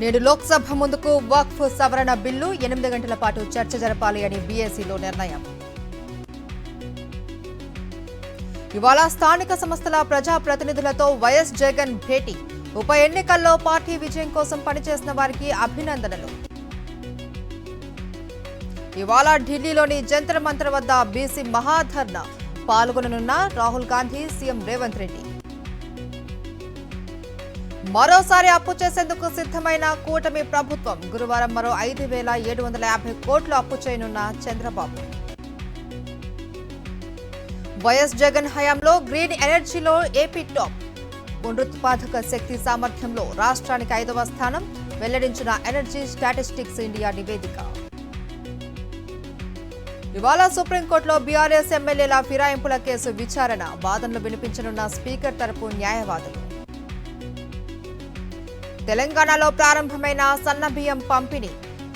నేడు లోక్సభ ముందుకు వక్ఫ్ సవరణ బిల్లు 8 గంటల పాటు చర్చ జరపాలి అని బీఎస్సీలో నిర్ణయం. ఇవాళ స్థానిక సంస్థల ప్రజాప్రతినిధులతో వైఎస్ జగన్ భేటీ. ఉప ఎన్నికల్లో పార్టీ విజయం కోసం పనిచేసిన వారికి అభినందనలు. ఇవాళ ఢిల్లీలోని జంతర్ మంతర్ వద్ద బీసీ మహాధర్నా పాల్గొననున్న రాహుల్ గాంధీ, సీఎం రేవంత్ రెడ్డి. మరోసారి అప్పు చేసేందుకు సిద్ధమైన కూటమి ప్రభుత్వం. గురువారం మరో 5,750 కోట్లు అప్పు చేయనున్న చంద్రబాబు. వైఎస్ జగన్ హయాంలో గ్రీన్ ఎనర్జీలో ఏపీ టాప్. పునరుత్పాదక శక్తి సామర్థ్యంలో రాష్ట్రానికి 5వ స్థానం వెల్లడించిన ఎనర్జీ స్టాటిస్టిక్స్ ఇండియా నివేదిక. ఇవాళ సుప్రీంకోర్టులో బీఆర్ఎస్ ఎమ్మెల్యేల ఫిరాయింపుల కేసు విచారణ. వాదనలు వినిపించనున్న స్పీకర్ తరపు న్యాయవాదులు. తెలంగాణలో ప్రారంభమైన సన్న బియ్యం పంపిణీ.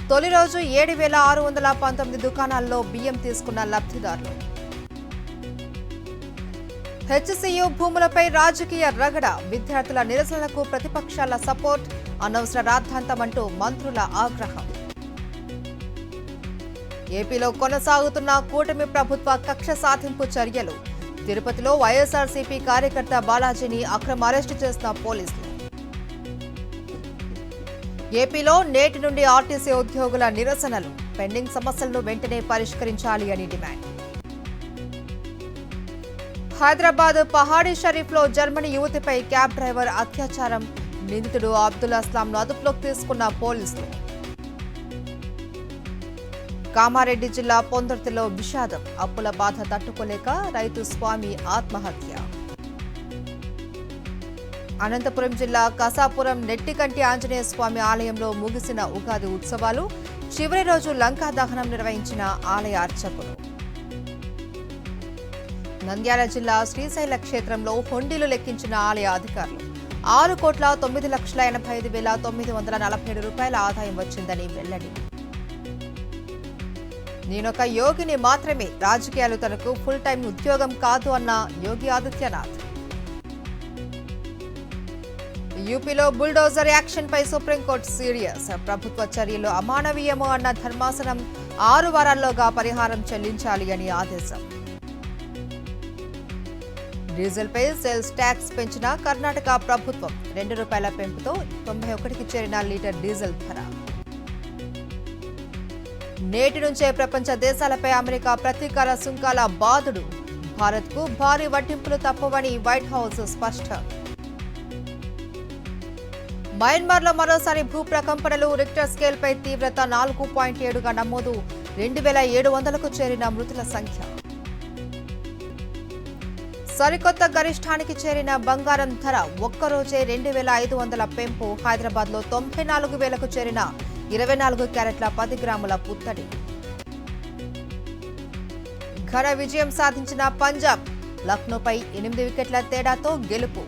తొలి రోజు 7,619 దుకాణాల్లో బియ్యం తీసుకున్న లబ్ధిదారులు. హెచ్సీయూ భూములపై రాజకీయ రగడ. విద్యార్థుల నిరసనలకు ప్రతిపక్షాల సపోర్ట్. అనవసర రాద్ధాంతమంటూ మంత్రుల ఆగ్రహం. ఏపీలో కొనసాగుతున్న కూటమి ప్రభుత్వ కక్ష సాధింపు చర్యలు. తిరుపతిలో వైఎస్ఆర్సీపీ కార్యకర్త బాలాజీని అక్రమ అరెస్టు చేసిన పోలీసులు. ఏపీలో నేటి నుండి ఆర్టీసీ ఉద్యోగుల నిరసనలు. పెండింగ్ సమస్యలను వెంటనే పరిష్కరించాలి అని డిమాండ్. హైదరాబాద్ పహాడీ షరీఫ్లో జర్మనీ యువతిపై క్యాబ్ డ్రైవర్ అత్యాచారం. నిందితుడు అబ్దుల్ అస్లాంను అదుపులోకి తీసుకున్న పోలీసులు. కామారెడ్డి జిల్లా పొందుర్తిలో విషాదం. అప్పుల బాధ తట్టుకోలేక రైతు స్వామి ఆత్మహత్య. అనంతపురం జిల్లా కసాపురం నెట్టికంటి ఆంజనేయ స్వామి ఆలయంలో ముగిసిన ఉగాది ఉత్సవాలు. చివరి రోజు లంకా దహనం నిర్వహించిన ఆలయ అర్చకులు. నంద్యాల జిల్లా శ్రీశైల క్షేత్రంలో హుండీలు లెక్కించిన ఆలయ అధికారులు. 6,985,947 రూపాయల ఆదాయం వచ్చిందని వెల్లడి. నేనొక యోగిని మాత్రమే, రాజకీయాలు తనకు ఫుల్ టైం ఉద్యోగం కాదు అన్న యోగి ఆదిత్యనాథ్. యూపీలో బుల్డోజర్ యాక్షన్ పై సుప్రీంకోర్టు సీరియస్. ప్రభుత్వ చర్యలు అమానవీయము అన్న ధర్మాసనం 6 వారాల్లోగా పరిహారం చెల్లించాలి అని ఆదేశం. డీజిల్ పై సేల్స్ ట్యాక్స్ పెంచిన కర్ణాటక ప్రభుత్వం. ₹2 పెంపుతో 91కి చేరిన లీటర్ డీజిల్ ధర. నేటి నుంచే ప్రపంచ దేశాలపై అమెరికా ప్రతీకార సుంకాల బాదుడు. భారత్కు భారీ వడ్డింపులు తప్పవని వైట్ హౌస్ స్పష్టం. మయన్మార్లో మరోసారి భూప్రకంపనలు. రిక్టర్ స్కేల్పై తీవ్రత 4.7గా నమోదు. 2,700కు చేరిన మృతుల సంఖ్య. సరికొత్త గరిష్టానికి చేరిన బంగారం ధర. ఒక్కరోజే 2,500 పెంపు. హైదరాబాద్లో 94,000కు చేరిన 24 క్యారెట్ల 10 గ్రాముల పుత్తడి. ఘన విజయం సాధించిన పంజాబ్. లక్నోపై 8 వికెట్ల తేడాతో గెలుపు.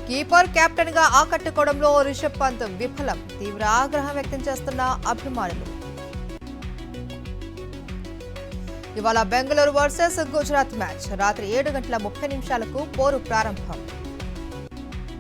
కీపర్ కెప్టెన్ గా ఆకట్టుకోవడంలో రిషబ్ పంత్ విఫలం. తీవ్ర ఆగ్రహం వ్యక్తం చేస్తున్న అభిమానులు. ఇవాళ బెంగళూరు వర్సెస్ గుజరాత్ మ్యాచ్. రాత్రి 7:30 పోరు ప్రారంభం.